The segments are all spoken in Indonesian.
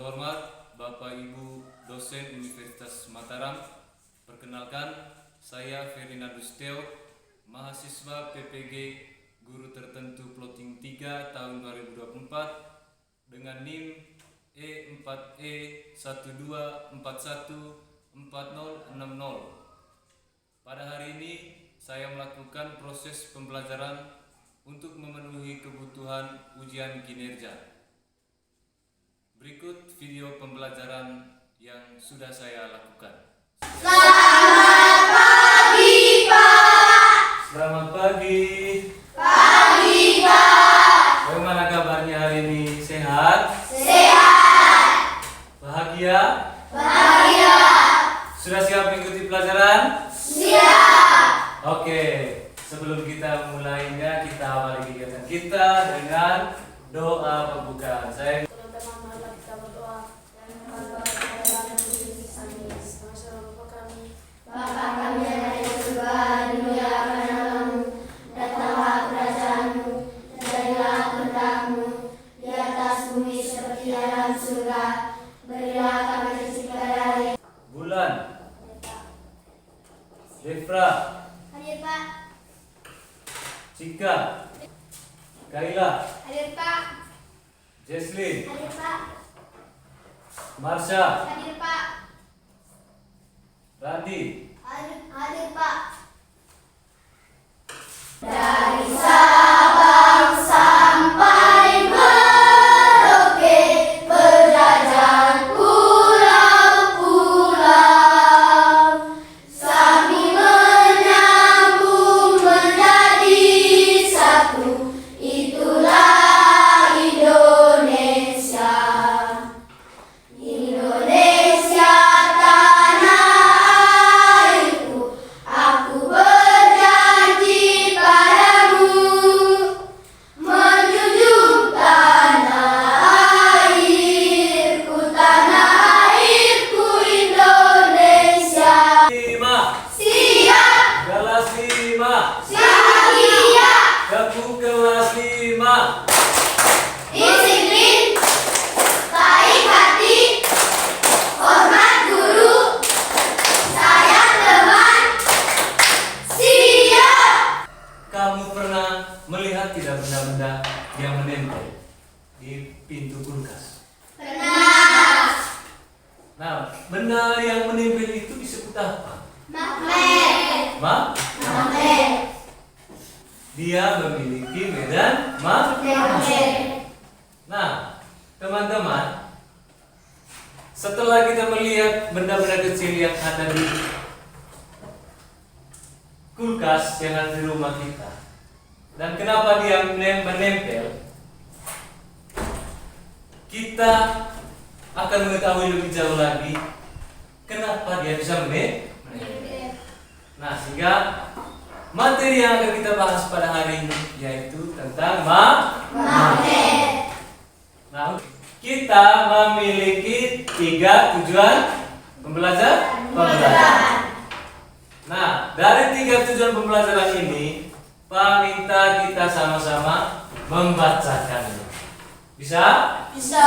terhormat Bapak Ibu dosen Universitas Mataram, perkenalkan saya Ferdinandus Theo, mahasiswa PPG Guru Tertentu Plotting 3 tahun 2024 dengan NIM E4E12414060. Pada hari ini saya melakukan proses pembelajaran untuk memenuhi kebutuhan ujian kinerja. Berikut video pembelajaran yang sudah saya lakukan. Selamat pagi, Pak. Selamat pagi. Pagi, Pak. Bagaimana kabarnya hari ini? Sehat? Sehat. Bahagia? Bahagia. Sudah siap mengikuti pelajaran? Siap. Oke, sebelum kita mulainya, kita awali kegiatan kita dengan doa pembukaan. Teman-teman, marilah kita berdoa. Yang maha kuasa dan kudus, amin. Bapa kami, Bapa kami yang ada di surga, dimuliakan namamu, datanglah kerajaanmu, jadilah kehendak-mu di atas bumi seperti dalam surga. Berilah kami rezeki hari. Bulan, Defra, Hadir, Pak. Cika, Kaila, Hadir, Pak. Jesslyn, Hadir, Pak. Marsha, Hadir, Pak. Randi. Hadir, Pak. Dari Sabang sampai Merauke, berjajar pulau-pulau, sambil menyambung menjadi satu, itulah Indonesia. Indonesia tanah airku, aku berjanji padamu, menjunjung tanah airku Indonesia. 5. Siap, Kelas 5. bahagia, Gabung kelas 5. disiplin, baik hati, hormat guru, sayang teman, siap. Kamu pernah melihat tidak benda-benda yang menempel di pintu kulkas? Pernah. Nah, benda yang menempel itu disebut apa? Magnet. Magnet. Dia memiliki medan magnet. Nah, teman-teman, setelah kita melihat benda-benda kecil yang ada di kulkas yang ada di rumah kita, dan kenapa dia menempel, kita akan mengetahui lebih jauh lagi kenapa dia bisa menempel. Nah, sehingga materi yang akan kita bahas pada hari ini yaitu tentang magnet. Nah, kita memiliki 3 tujuan pembelajaran. Nah, dari 3 tujuan pembelajaran ini, Pak minta kita sama-sama membacakannya. Bisa? Bisa.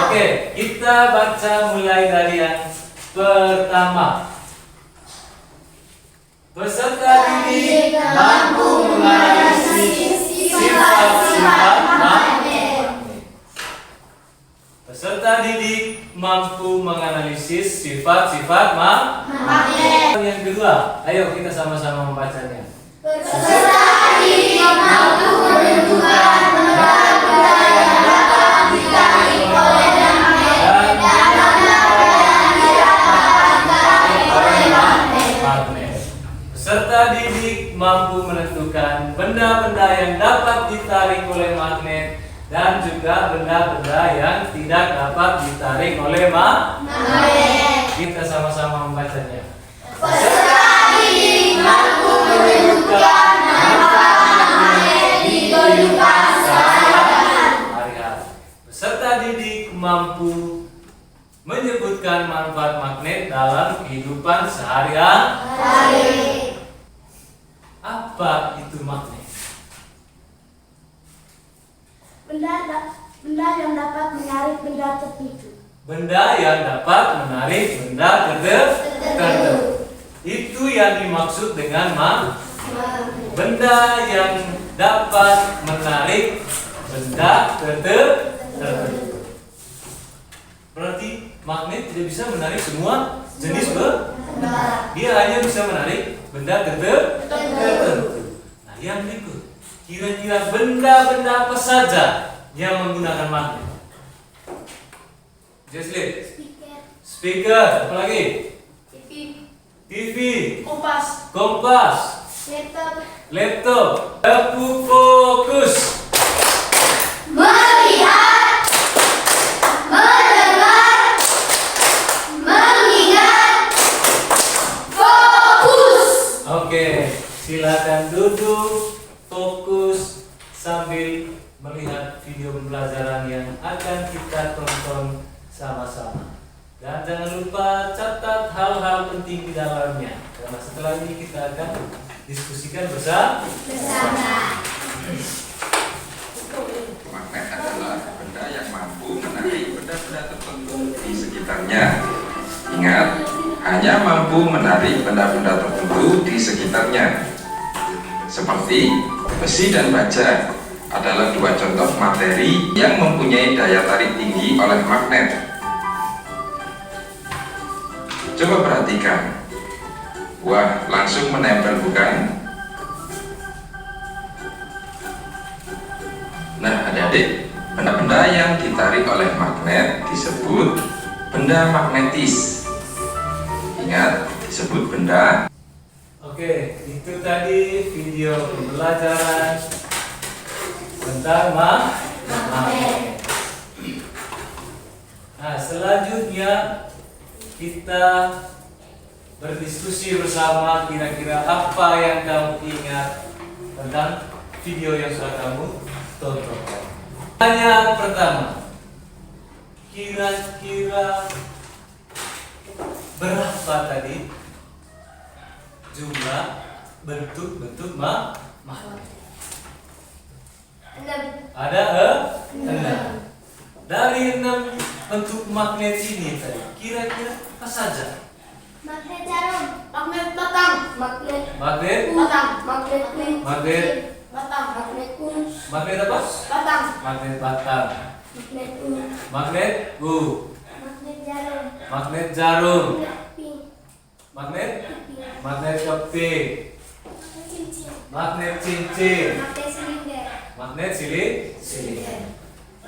Oke, kita baca mulai dari yang pertama. Peserta didik mampu menganalisis sifat-sifat magnet. Peserta didik mampu menganalisis sifat-sifat magnet. Yang kedua, ayo kita sama-sama membacanya. Peserta didik mampu menentukan benda-benda yang dapat ditarik oleh magnet dan benda-benda yang tidak dapat ditarik oleh magnet. Peserta didik mampu menentukan benda-benda yang dapat ditarik oleh magnet dan juga benda-benda yang tidak dapat ditarik oleh magnet. Kita sama-sama membacanya. Peserta didik mampu menentukan manfaat magnet di kehidupan sehari-hari. Peserta didik mampu menyebutkan manfaat magnet dalam kehidupan sehari-hari. Apa itu magnet? Benda yang dapat menarik benda tertentu. benda yang dapat menarik benda tertentu. Itu yang dimaksud dengan benda yang dapat menarik benda tertentu. Berarti magnet tidak bisa menarik semua jenis benda. Dia hanya bisa menarik benda tertentu. Nah, yang berikut, kira-kira benda-benda apa saja yang menggunakan magnet? Jesslyn. Speaker. Apa lagi? TV. Kompas. Laptop. Fokus. Melihat, mendengar, mengingat, fokus. Oke, silakan duduk, fokus sambil melihat video pembelajaran yang akan kita tonton sama-sama. Dan jangan lupa catat hal-hal penting di dalamnya, karena setelah ini kita akan diskusikan bersama. Magnet adalah benda yang mampu menarik benda-benda tertentu di sekitarnya. Ingat, hanya mampu menarik benda-benda tertentu di sekitarnya. Seperti besi dan baja adalah dua contoh materi yang mempunyai daya tarik tinggi oleh magnet. Coba perhatikan. Wah, langsung menempel bukan? Nah, adik-adik, benda-benda yang ditarik oleh magnet disebut benda magnetis. Ingat, disebut benda. Oke, itu tadi video pembelajaran tentang magnet. Nah, selanjutnya kita berdiskusi bersama kira-kira apa yang kamu ingat tentang video yang sudah kamu tonton. Pertanyaan pertama, kira-kira berapa tadi jumlah bentuk-bentuk magnet? Ada 6. Dari 6 bentuk magnet ini tadi, kira-kira apa saja? Magnet jarum, magnet batang, magnet Magnet, batang, magnet kuning, magnet, batang, magnet kuning, magnet apa? batang, Magnet batang, magnet kuning, magnet magnet jarum, magnet jarum, magnet pink, magnet, pink, magnet keping, cincin, magnet cincin, magnet silinder, magnet silinder.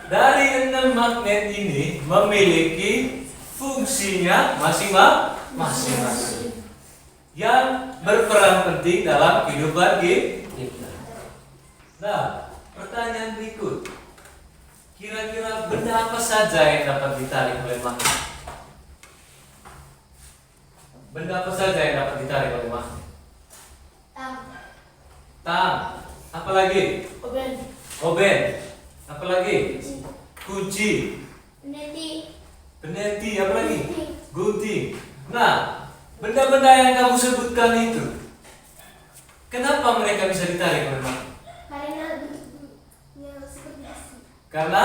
Dari 6 magnet ini memiliki fungsinya masing-masing yang berperan penting dalam kehidupan kita. Nah, pertanyaan berikut, kira-kira benda apa saja yang dapat ditarik oleh magnet? Benda apa saja yang dapat ditarik oleh magnet? Tang. Apa lagi? Oben. Apa lagi? Kunci. Peneti. Apa lagi? Gunting. Nah, benda-benda yang kamu sebutkan itu, kenapa mereka bisa ditarik oleh magnet? karena bentuknya seperti besi. Karena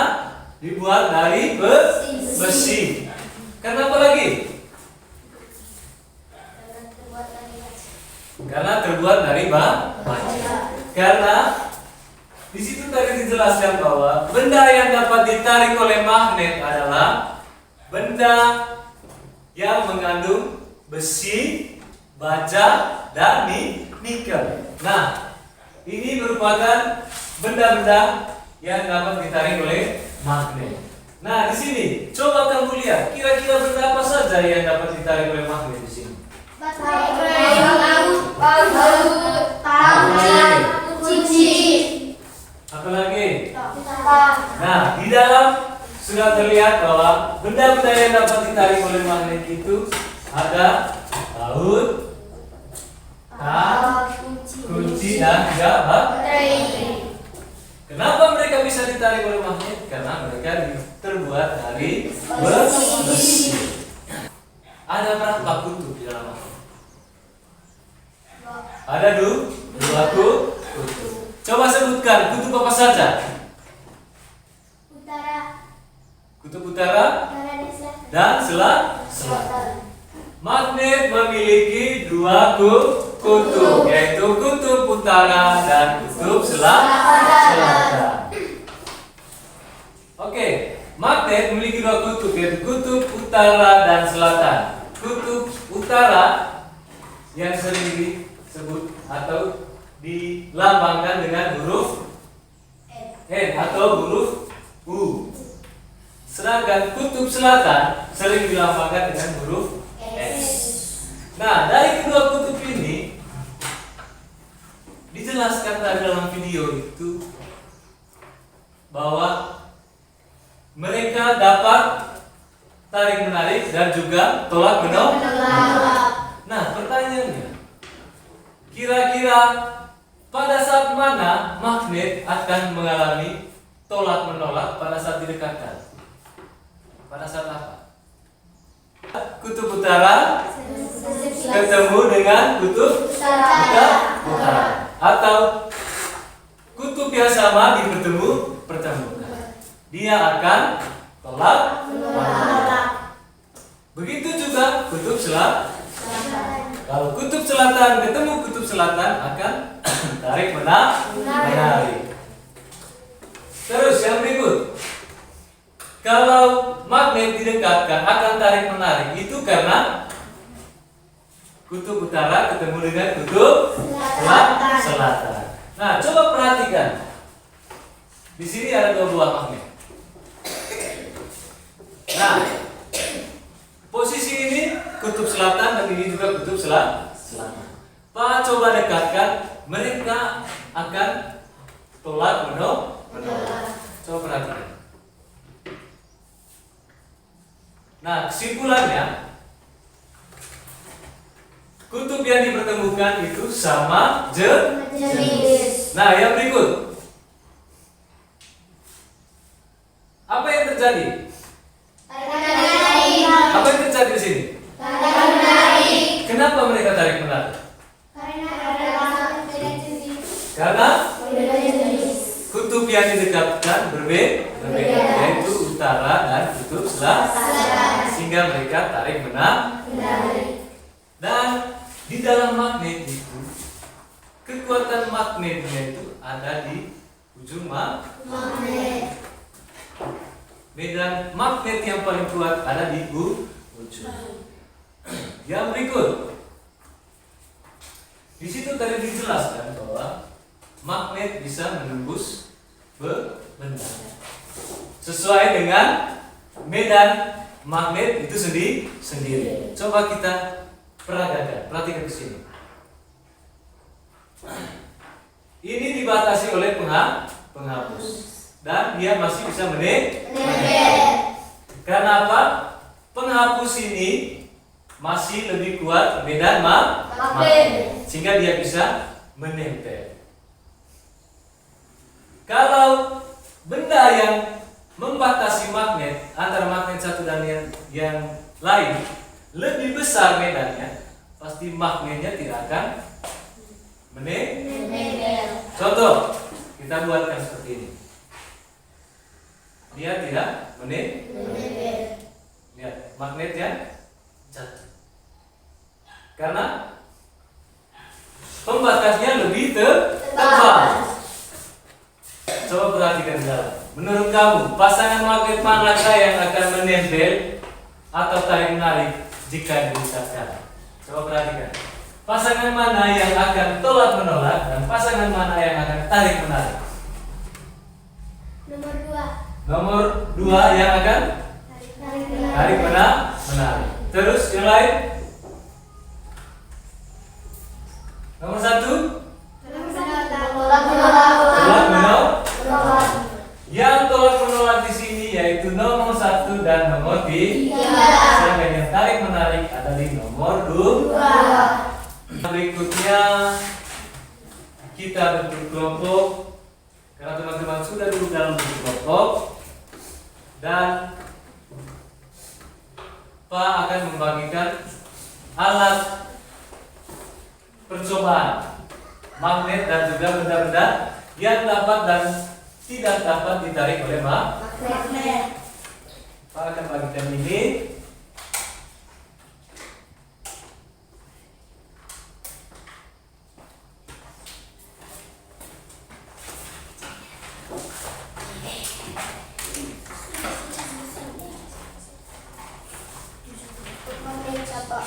dibuat dari besi. Karena apa lagi? Karena terbuat dari baja. Karena di situ tadi dijelaskan bahwa benda yang dapat ditarik oleh magnet adalah benda yang mengandung besi, baja, dan nikel. Nah, ini merupakan benda-benda yang dapat ditarik oleh magnet. Nah, di sini coba kamu lihat kira-kira benda apa saja yang dapat ditarik oleh magnet di sini. Apa lagi? Nah, di dalam sudah terlihat bahwa benda-benda yang dapat ditarik oleh magnet itu ada baut, tang, kunci, dan juga baterai. Kenapa mereka bisa ditarik oleh magnet? Karena mereka terbuat dari besi. Ada berapa kutub di dalam magnet? Ada dua kutub. Coba sebutkan kutub apa saja? Utara, Kutub utara, utara dan selatan. dan selatan. Magnet memiliki dua kutub, yaitu kutub utara dan kutub selatan. Oke, magnet memiliki dua kutub, yaitu kutub utara dan selatan. Kutub utara yang sering disebut atau dilambangkan dengan huruf N atau huruf U. Sedangkan kutub selatan sering dilambangkan dengan huruf S. Nah, dari kedua kutub ini dijelaskan tadi dalam video itu bahwa mereka dapat tarik menarik dan juga tolak menolak. Nah, pertanyaannya, kira-kira pada saat mana magnet akan mengalami tolak menolak pada saat didekatkan? Pada saat apa? Kutub utara ketemu dengan kutub utara, atau kutub yang sama dipertemukan, dia akan tolak menolak. Begitu juga kutub selatan. Kalau kutub selatan ketemu kutub selatan akan tarik menarik. Terus yang berikut, kalau magnet didekatkan akan tarik menarik, itu karena kutub utara ketemu dengan kutub selatan. Nah, coba perhatikan. Di sini ada dua buah magnet. Nah, posisi ini kutub selatan dan ini juga kutub selatan. Pak coba dekatkan, mereka akan tolak menolak. Coba perhatikan. Nah, kesimpulannya, kutub yang dipertemukan itu sama jenis. Nah, yang berikut, apa yang terjadi? Apa yang terjadi di sini? Kenapa mereka tarik menarik? Karena kutub yang didekatkan berbeda, yaitu utara dan kutub selatan, sehingga mereka tarik menarik. Dan di dalam magnet itu, kekuatan magnetnya itu ada di ujung magnet. Medan magnet yang paling kuat ada di ujung. Yang berikut, di situ tadi dijelaskan bahwa magnet bisa menembus benda sesuai dengan medan magnet itu sendiri. Coba kita peragakan, perhatikan ke sini. Ini dibatasi oleh penghapus dan dia masih bisa menempel. Karena apa? Penghapus ini masih lebih kuat medan magnet, sehingga dia bisa menempel. Kalau benda yang membatasi magnet antara magnet satu dan yang lain lebih besar medannya, pasti magnetnya tidak akan menempel. Contoh, kita buatkan seperti ini. Dia tidak menempel. Lihat, magnetnya jatuh. Karena pembatasnya lebih tebal. Coba perhatikan dalam. Menurut kamu, pasangan magnet manakah yang akan menempel atau tarik menarik jika didekatkan? Coba perhatikan. Pasangan mana yang akan tolak menolak dan pasangan mana yang akan tarik menarik? Nomor 2 yang akan tarik menarik. Terus yang lain? Nomor 1? Tolak menolak. Yang tolak menolak di sini yaitu nomor 1 dan nomor 3. Sedangkan yang tarik menarik ada di nomor 2. Berikutnya kita bentuk kelompok. Karena teman-teman sudah duduk dalam bentuk kelompok dan Pak akan membagikan alat percobaan magnet dan juga benda-benda yang dapat dan tidak dapat ditarik oleh magnet. Pak akan bagikan ini Pak.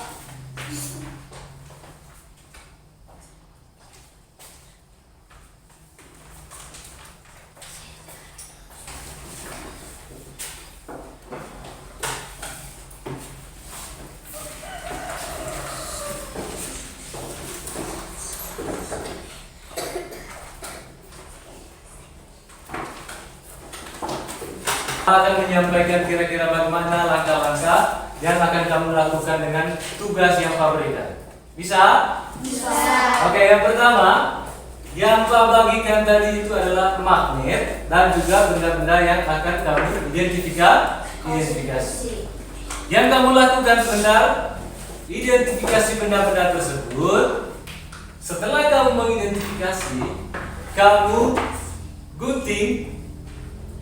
Akan menyampaikan kira-kira bagaimana langkah-langkah yang akan kamu lakukan dengan tugas yang Pak berikan. Bisa? Bisa. Oke, yang pertama yang Pak bagikan tadi itu adalah magnet dan juga benda-benda yang akan kamu identifikasi. Yang kamu lakukan sebentar, identifikasi benda-benda tersebut. Setelah kamu mengidentifikasi, kamu gunting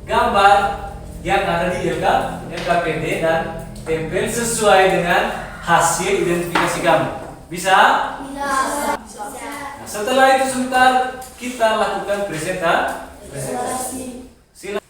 gambar yang ada di LKPD dan tempel sesuai dengan hasil identifikasi kamu. Bisa? Bisa. Nah, setelah itu sebentar kita lakukan presentasi. Silakan.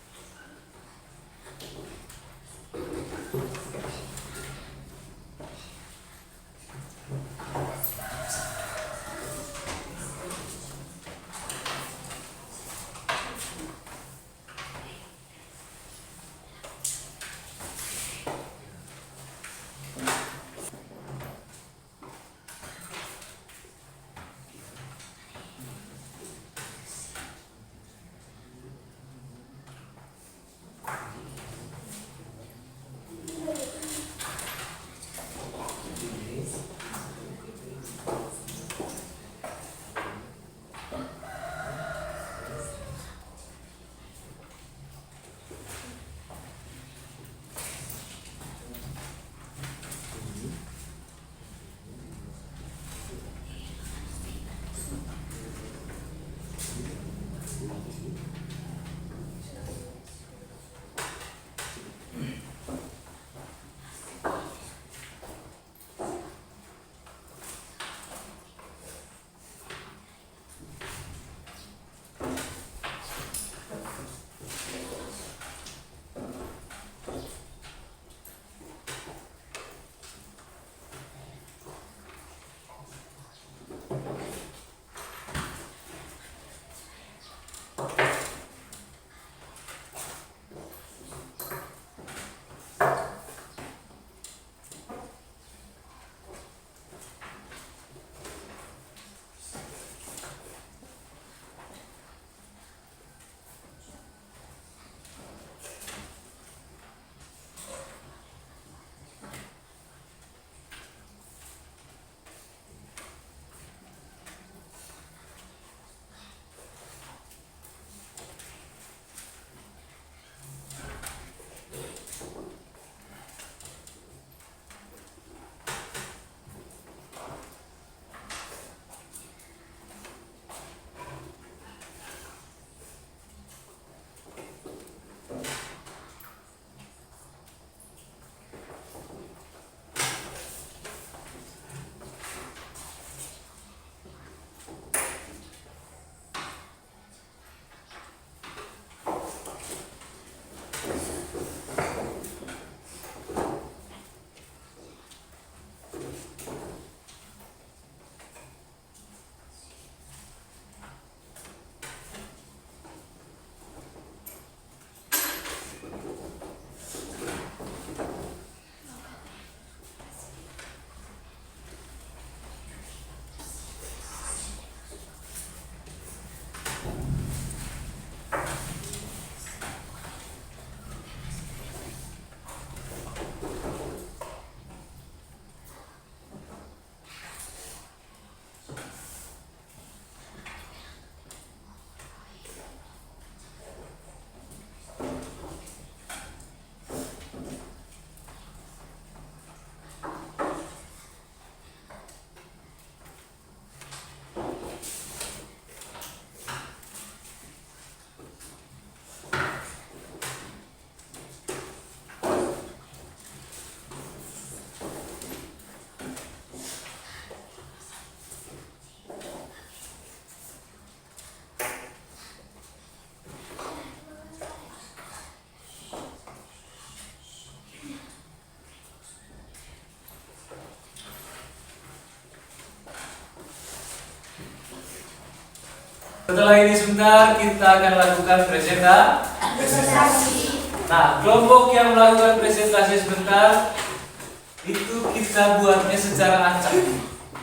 Setelah ini sebentar kita akan lakukan presentasi. Nah, kelompok yang melakukan presentasi sebentar itu kita buatnya secara acak.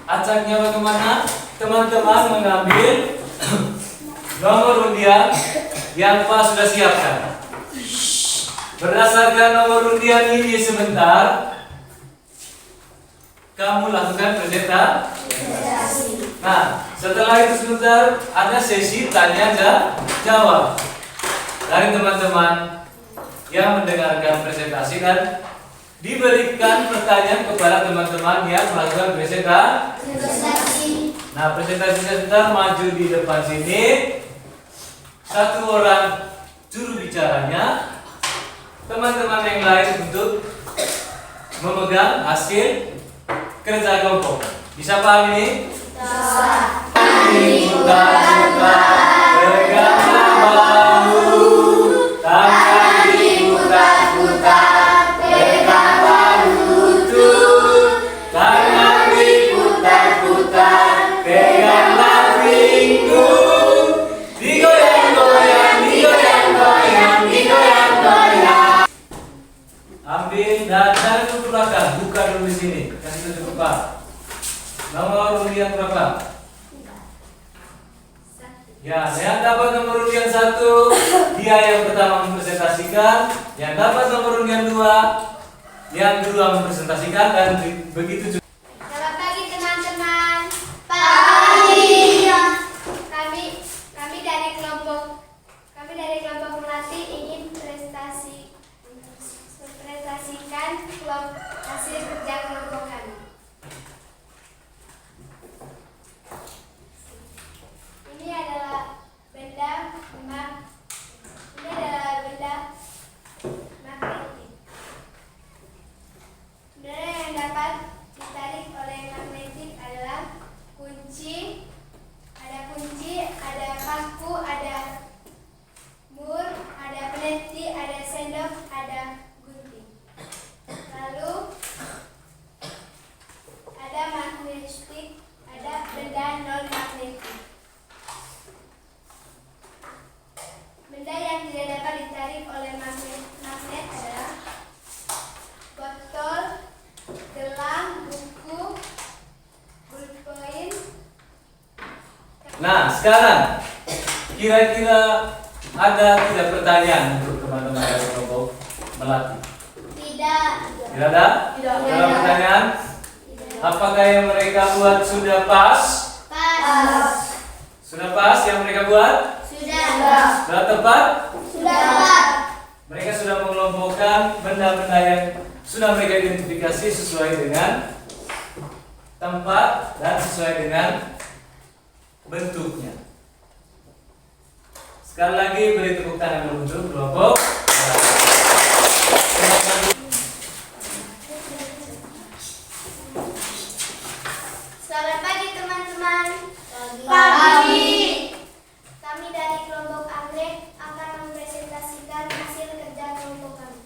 Acaknya bagaimana? Teman-teman mengambil nomor undian yang Pak sudah siapkan. Berdasarkan nomor undian ini sebentar kamu lakukan presentasi. Nah, setelah itu sebentar ada sesi tanya jawab dari teman-teman yang mendengarkan presentasi dan diberikan pertanyaan kepada teman-teman yang melakukan presentasi. Nah, presentasinya sebentar maju di depan sini. Satu orang juru bicaranya, teman-teman yang lain untuk memegang hasil kerja kelompok. Bisa paham ini? Tangan diputar-putar, pegang bahu lutut. Tangan diputar-putar, peganglah pinggul. Digoyang-goyang, digoyang-goyang, digoyang-goyang. Ambil dan tarik ke belakang, buka dulu di sini. Kasih tunjuk ke Pak. Nomor undian berapa? Ya, yang dapat nomor undian 1, dia yang pertama mempresentasikan. Yang dapat nomor undian 2, yang kedua mempresentasikan, dan begitu juga. Selamat pagi teman-teman. Pagi. Kami dari kelompok melatih ingin mempresentasikan hasil kerja kelompok kami. Ini adalah benda magnetik. Benda yang dapat ditarik oleh magnetik adalah kunci, ada paku, ada mur, ada peniti, ada sendok, ada gunting. Lalu ada magnetik, ada benda non magnetik. Benda yang tidak dapat ditarik oleh magnet adalah botol, gelang, buku, pulpen. Nah, sekarang kira-kira ada tidak pertanyaan untuk teman-teman dari kelompok melatih? Tidak. Tidak ada? Tidak. Tidak ada pertanyaan? Apakah yang mereka buat sudah pas? Pas. Sudah pas yang mereka buat? Sudah. Sudah tepat? Sudah. Mereka sudah mengelompokkan benda-benda yang sudah mereka identifikasi sesuai dengan tempat dan sesuai dengan bentuknya. Sekali lagi beri tepuk tangan dulu untuk kelompok. Selamat pagi teman-teman. Pagi. Kami dari kelompok anggrek akan mempresentasikan hasil kerja kelompok kami.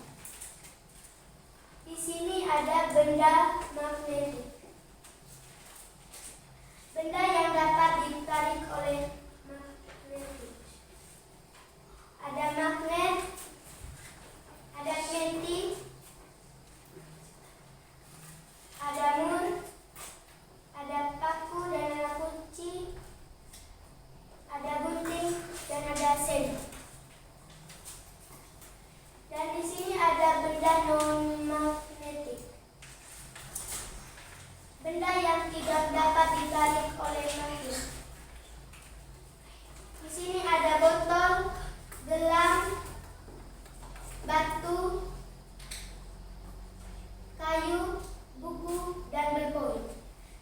Di sini ada benda magnetik. Benda yang dapat ditarik oleh magnetik. Ada magnet, ada penti, ada mur, ada paku dan ada kunci, ada gunting dan ada sendok. Dan di sini ada benda non magnetik. Benda yang tidak dapat ditarik oleh magnet. Di sini ada botol, gelang, batu, kayu, buku, dan berpoin.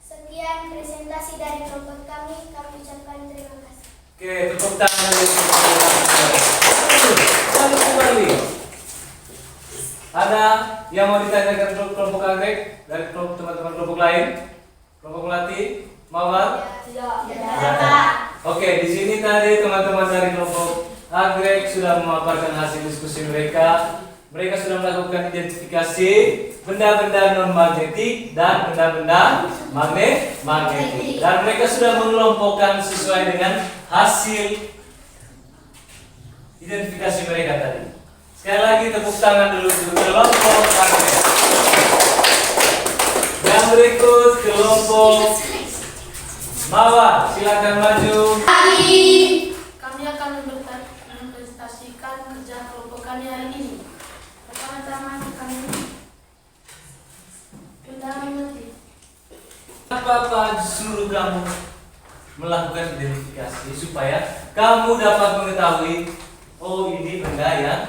Sekian presentasi dari kelompok kami. Kami ucapkan terima kasih. Oke, tepuk tangan dulu kembali. Ada yang mau ditanyakan kelompok anggrek dari kelompok teman-teman kelompok lain? Kelompok melatih? Mawar? Tidak. Oke, di sini tadi teman-teman dari kelompok anggrek sudah memaparkan hasil diskusi mereka mereka sudah melakukan identifikasi benda-benda non-magnetik dan benda-benda magnetik. Dan mereka sudah mengelompokkan sesuai dengan hasil identifikasi mereka tadi. Sekali lagi tepuk tangan dulu untuk kelompok magnet. Yang berikut kelompok mawar, silakan maju. Kami akan mempresentasikan kerja kelompok kami hari ini. Pertama-tama kami benda magnetik. Papa suruh kamu melakukan identifikasi supaya kamu dapat mengetahui, oh ini benda yang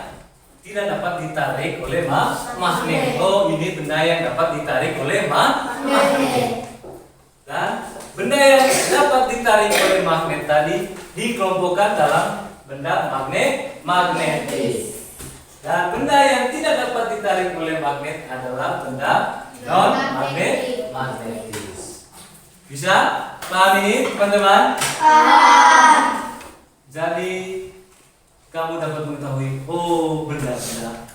tidak dapat ditarik oleh magnet. Oh ini benda yang dapat ditarik oleh magnet. Dan benda yang dapat ditarik oleh magnet tadi dikelompokkan dalam benda magnetis. Dan benda yang tidak dapat ditarik oleh magnet adalah benda non-magnetis. Bisa pahami teman-teman? Jadi kamu dapat mengetahui, oh benda-benda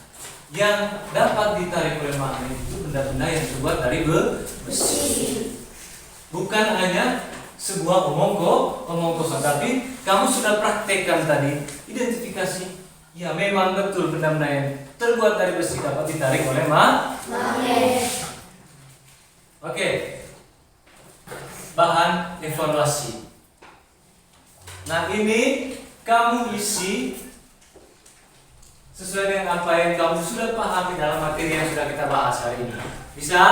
yang dapat ditarik oleh magnet itu benda-benda yang terbuat dari besi. Bukan hanya sebuah omong kosong, tapi kamu sudah praktekkan tadi identifikasi. Ya memang betul benda-benda yang terbuat dari besi dapat ditarik oleh magnet. Oke. Bahan evaluasi. Nah ini kamu isi sesuai dengan apa yang kamu sudah pahami dalam materi yang sudah kita bahas hari ini. Bisa?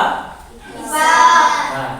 Bisa. Nah,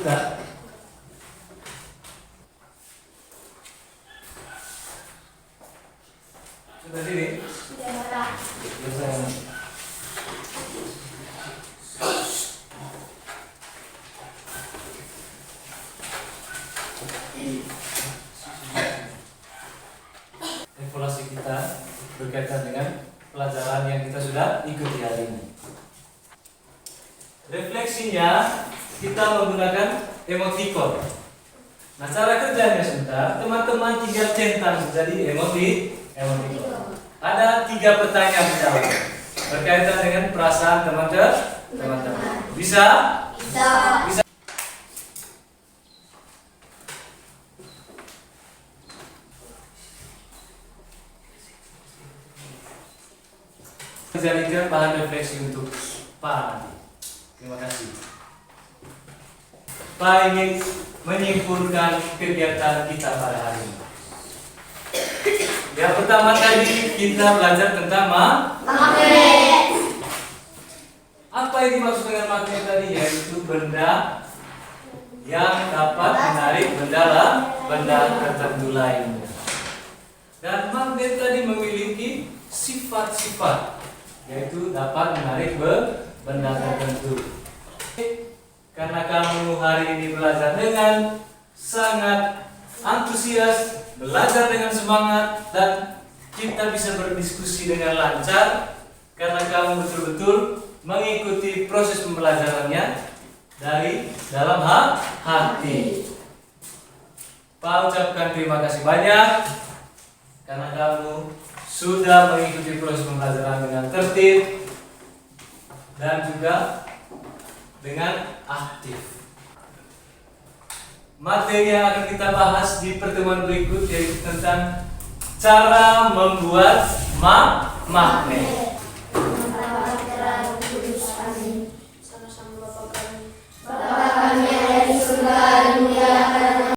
sudah. Sudah sini? Sudah. Evaluasi kita berkaitan dengan pelajaran yang kita sudah ikuti hari ini. Refleksinya kita menggunakan emoticon. Nah, cara kerjanya sebentar, teman-teman tinggal centang jadi emoticon. Ada 3 pertanyaan menjawab berkaitan dengan perasaan teman-teman. Bisa? Bisa. Jadikan bahan refleksi untuk Pak nanti. Terima kasih. Pak ingin menyimpulkan kegiatan kita pada hari ini. Yang pertama tadi kita belajar tentang Magnet. Apa yang dimaksud dengan magnet tadi? Yaitu benda yang dapat menarik benda tertentu lainnya. Dan magnet tadi memiliki sifat-sifat, yaitu dapat menarik benda tertentu. Karena kamu hari ini belajar dengan sangat antusias, belajar dengan semangat, dan kita bisa berdiskusi dengan lancar karena kamu betul-betul mengikuti proses pembelajarannya dari dalam hati. Pak ucapkan terima kasih banyak karena kamu sudah mengikuti proses pembelajaran dengan tertib dan juga dengan aktif. Materi yang akan kita bahas di pertemuan berikut yaitu tentang cara membuat magnet.